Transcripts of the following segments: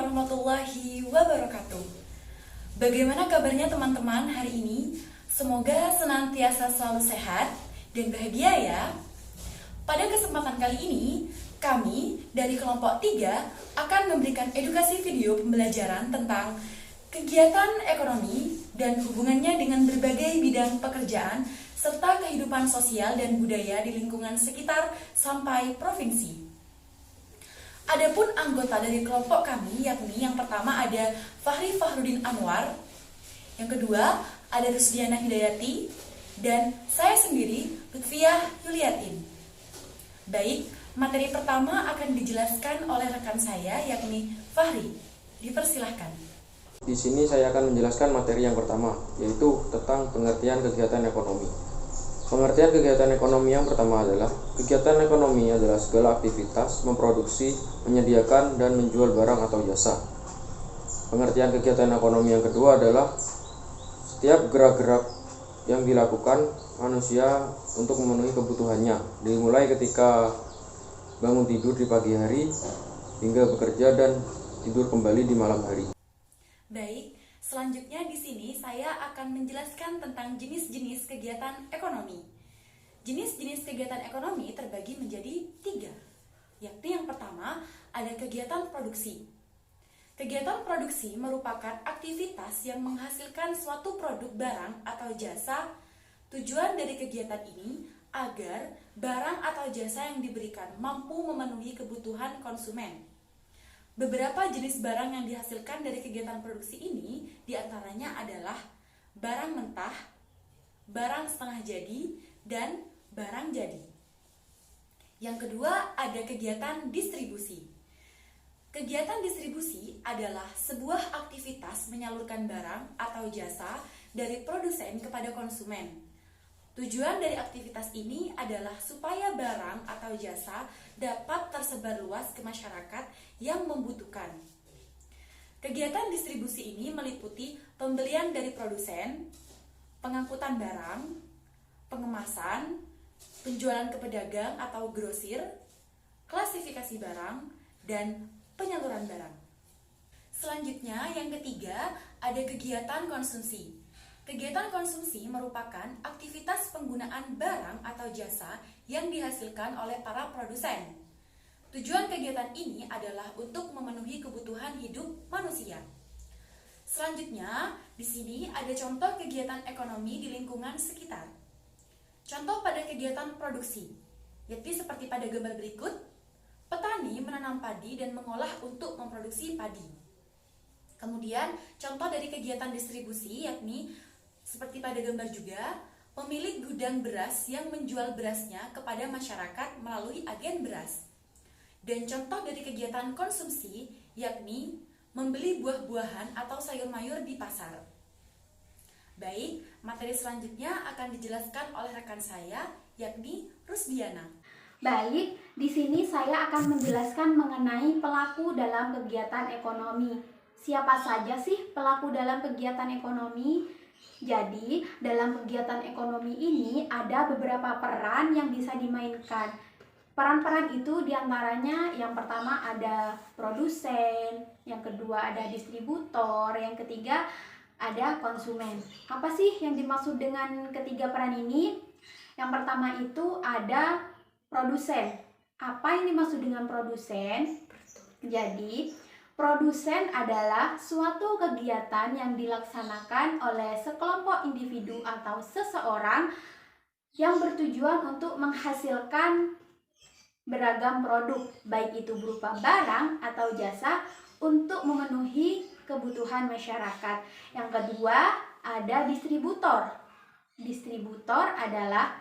warahmatullahi wabarakatuh. Bagaimana kabarnya teman-teman hari ini? Semoga senantiasa selalu sehat dan bahagia ya. Pada kesempatan kali ini, kami dari kelompok 3 akan memberikan edukasi video pembelajaran tentang kegiatan ekonomi dan hubungannya dengan berbagai bidang pekerjaan serta kehidupan sosial dan budaya di lingkungan sekitar sampai provinsi. Adapun anggota dari kelompok kami, yakni yang pertama ada Fahri Fahrudin Anwar, yang kedua ada Rusdiana Hidayati, dan saya sendiri Lutfiah Yuliatin. Baik, materi pertama akan dijelaskan oleh rekan saya, yakni Fahri. Dipersilahkan. Di sini saya akan menjelaskan materi yang pertama, yaitu tentang pengertian kegiatan ekonomi. Pengertian kegiatan ekonomi yang pertama adalah kegiatan ekonomi adalah segala aktivitas memproduksi, menyediakan, dan menjual barang atau jasa. Pengertian kegiatan ekonomi yang kedua adalah setiap gerak-gerak yang dilakukan manusia untuk memenuhi kebutuhannya, dimulai ketika bangun tidur di pagi hari hingga bekerja dan tidur kembali di malam hari. Baik, selanjutnya di sini saya akan menjelaskan tentang jenis-jenis kegiatan ekonomi. Jenis-jenis kegiatan ekonomi terbagi menjadi 3, yakni yang pertama ada kegiatan produksi. Kegiatan produksi merupakan aktivitas yang menghasilkan suatu produk barang atau jasa. Tujuan dari kegiatan ini agar barang atau jasa yang diberikan mampu memenuhi kebutuhan konsumen. Beberapa jenis barang yang dihasilkan dari kegiatan produksi ini diantaranya adalah barang mentah, barang setengah jadi, dan barang jadi. Yang kedua ada kegiatan distribusi. Kegiatan distribusi adalah sebuah aktivitas menyalurkan barang atau jasa dari produsen kepada konsumen. Tujuan dari aktivitas ini adalah supaya barang atau jasa dapat tersebar luas ke masyarakat yang membutuhkan. Kegiatan distribusi ini meliputi pembelian dari produsen, pengangkutan barang, pengemasan, penjualan ke pedagang atau grosir, klasifikasi barang, dan penyaluran barang. Selanjutnya, yang ketiga, ada kegiatan konsumsi. Kegiatan konsumsi merupakan aktivitas penggunaan barang atau jasa yang dihasilkan oleh para produsen. Tujuan kegiatan ini adalah untuk memenuhi kebutuhan hidup manusia. Selanjutnya, di sini ada contoh kegiatan ekonomi di lingkungan sekitar. Contoh pada kegiatan produksi, yakni seperti pada gambar berikut, petani menanam padi dan mengolah untuk memproduksi padi. Kemudian, contoh dari kegiatan distribusi, yakni seperti pada gambar juga, pemilik gudang beras yang menjual berasnya kepada masyarakat melalui agen beras. Dan contoh dari kegiatan konsumsi, yakni membeli buah-buahan atau sayur mayur di pasar. Baik, materi selanjutnya akan dijelaskan oleh rekan saya, yakni Rusdiana. Baik, di sini saya akan menjelaskan mengenai pelaku dalam kegiatan ekonomi. Siapa saja sih pelaku dalam kegiatan ekonomi? Jadi, dalam kegiatan ekonomi ini ada beberapa peran yang bisa dimainkan. Peran-peran itu diantaranya yang pertama ada produsen, yang kedua ada distributor, yang ketiga ada konsumen. Apa sih yang dimaksud dengan ketiga peran ini? Yang pertama itu ada produsen. Apa yang dimaksud dengan produsen? Jadi, produsen adalah suatu kegiatan yang dilaksanakan oleh sekelompok individu atau seseorang yang bertujuan untuk menghasilkan beragam produk, baik itu berupa barang atau jasa untuk memenuhi kebutuhan masyarakat. Yang kedua, ada distributor. Distributor adalah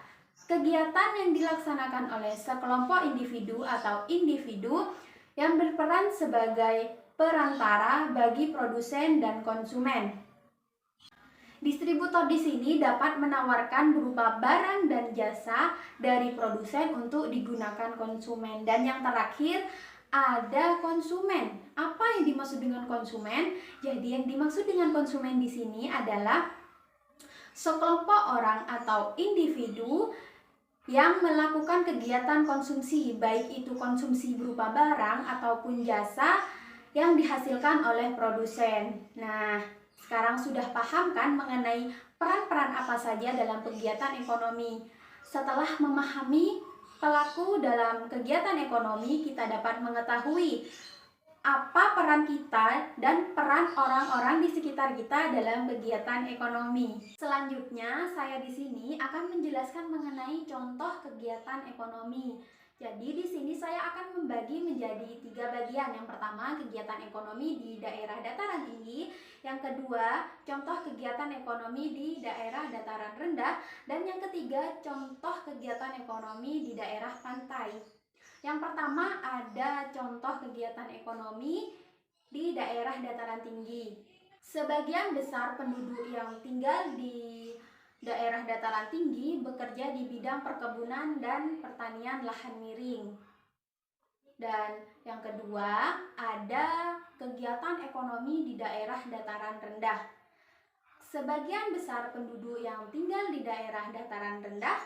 kegiatan yang dilaksanakan oleh sekelompok individu atau individu yang berperan sebagai perantara bagi produsen dan konsumen. Distributor di sini dapat menawarkan berupa barang dan jasa dari produsen untuk digunakan konsumen. Dan yang terakhir ada konsumen. Apa yang dimaksud dengan konsumen? Jadi yang dimaksud dengan konsumen di sini adalah sekelompok orang atau individu yang melakukan kegiatan konsumsi, baik itu konsumsi berupa barang ataupun jasa yang dihasilkan oleh produsen. Nah, sekarang sudah paham kan mengenai peran-peran apa saja dalam kegiatan ekonomi? Setelah memahami pelaku dalam kegiatan ekonomi, kita dapat mengetahui apa peran kita dan peran orang-orang di sekitar kita dalam kegiatan ekonomi. Selanjutnya, saya di sini akan menjelaskan mengenai contoh kegiatan ekonomi. Jadi di sini saya akan membagi menjadi 3 bagian. Yang pertama, kegiatan ekonomi di daerah dataran tinggi. Yang kedua, contoh kegiatan ekonomi di daerah dataran rendah. Dan yang ketiga, contoh kegiatan ekonomi di daerah pantai. Yang pertama, ada contoh kegiatan ekonomi di daerah dataran tinggi. Sebagian besar penduduk yang tinggal di daerah dataran tinggi bekerja di bidang perkebunan dan pertanian lahan miring. Dan yang kedua, ada kegiatan ekonomi di daerah dataran rendah. Sebagian besar penduduk yang tinggal di daerah dataran rendah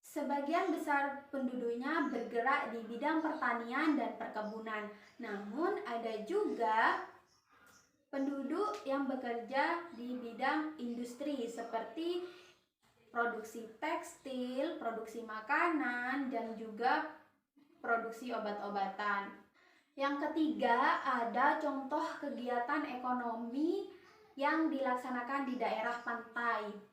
sebagian besar penduduknya bergerak di bidang pertanian dan perkebunan. Namun ada juga penduduk yang bekerja di bidang industri seperti produksi tekstil, produksi makanan, dan juga produksi obat-obatan. Yang ketiga, ada contoh kegiatan ekonomi yang dilaksanakan di daerah pantai.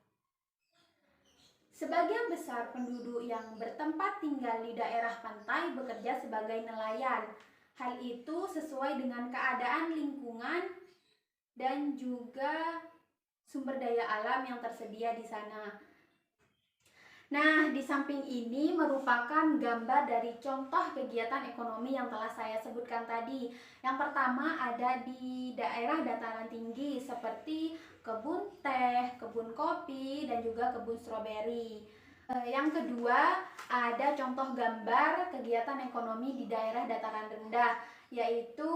Sebagian besar penduduk yang bertempat tinggal di daerah pantai bekerja sebagai nelayan. Hal itu sesuai dengan keadaan lingkungan dan juga sumber daya alam yang tersedia di sana. Nah, di samping ini merupakan gambar dari contoh kegiatan ekonomi yang telah saya sebutkan tadi. Yang pertama ada di daerah dataran tinggi seperti kebun teh, kebun kopi, dan juga kebun stroberi. Yang kedua ada contoh gambar kegiatan ekonomi di daerah dataran rendah, yaitu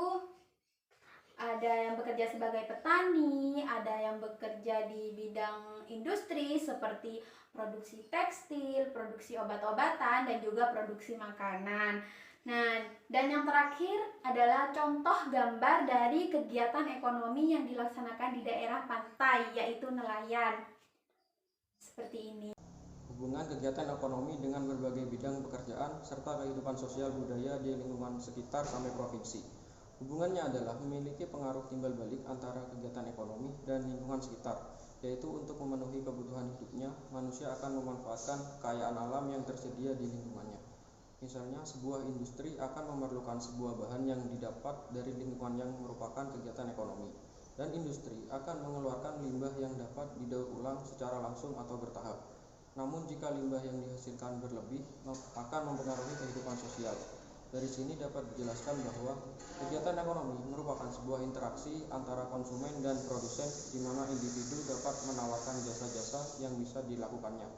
ada yang bekerja sebagai petani, ada yang bekerja di bidang industri seperti produksi tekstil, produksi obat-obatan, dan juga produksi makanan. Nah, dan yang terakhir adalah contoh gambar dari kegiatan ekonomi yang dilaksanakan di daerah pantai, yaitu nelayan. Seperti ini. Hubungan kegiatan ekonomi dengan berbagai bidang pekerjaan serta kehidupan sosial budaya di lingkungan sekitar sampai provinsi. Hubungannya adalah memiliki pengaruh timbal balik antara kegiatan ekonomi dan lingkungan sekitar, yaitu untuk memenuhi kebutuhan hidupnya, manusia akan memanfaatkan kekayaan alam yang tersedia di lingkungannya. Misalnya, sebuah industri akan memerlukan sebuah bahan yang didapat dari lingkungan yang merupakan kegiatan ekonomi, dan industri akan mengeluarkan limbah yang dapat didaur ulang secara langsung atau bertahap. Namun, jika limbah yang dihasilkan berlebih, akan mempengaruhi kehidupan sosial. Dari sini dapat dijelaskan bahwa kegiatan ekonomi merupakan sebuah interaksi antara konsumen dan produsen di mana individu dapat menawarkan jasa-jasa yang bisa dilakukannya.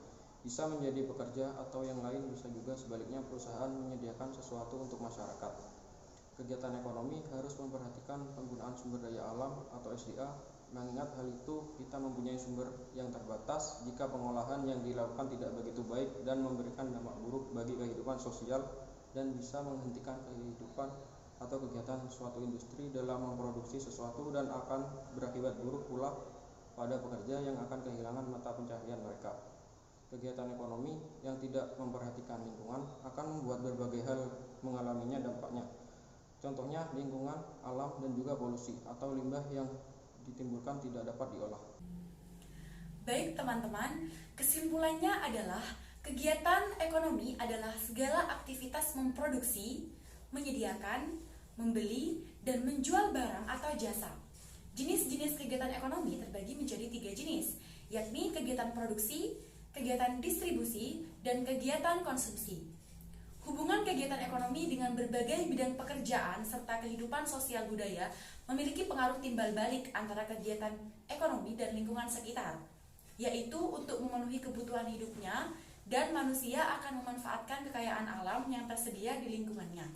Bisa menjadi pekerja atau yang lain, bisa juga sebaliknya perusahaan menyediakan sesuatu untuk masyarakat. Kegiatan ekonomi harus memperhatikan penggunaan sumber daya alam atau SDA. Mengingat hal itu, kita mempunyai sumber yang terbatas jika pengolahan yang dilakukan tidak begitu baik dan memberikan dampak buruk bagi kehidupan sosial dan bisa menghentikan kehidupan atau kegiatan suatu industri dalam memproduksi sesuatu dan akan berakibat buruk pula pada pekerja yang akan kehilangan mata pencaharian mereka. Kegiatan ekonomi yang tidak memperhatikan lingkungan akan membuat berbagai hal mengalaminya dampaknya. Contohnya lingkungan, alam, dan juga polusi atau limbah yang ditimbulkan tidak dapat diolah. Baik teman-teman, kesimpulannya adalah kegiatan ekonomi adalah segala aktivitas memproduksi, menyediakan, membeli, dan menjual barang atau jasa. Jenis-jenis kegiatan ekonomi terbagi menjadi 3 jenis, yakni kegiatan produksi, kegiatan distribusi, dan kegiatan konsumsi. Hubungan kegiatan ekonomi dengan berbagai bidang pekerjaan serta kehidupan sosial budaya memiliki pengaruh timbal balik antara kegiatan ekonomi dan lingkungan sekitar, yaitu untuk memenuhi kebutuhan hidupnya dan manusia akan memanfaatkan kekayaan alam yang tersedia di lingkungannya.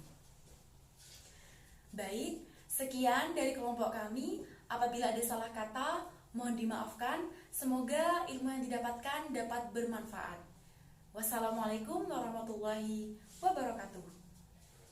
Baik, sekian dari kelompok kami. Apabila ada salah kata, mohon dimaafkan. Semoga ilmu yang didapatkan dapat bermanfaat. Wassalamualaikum warahmatullahi wabarakatuh.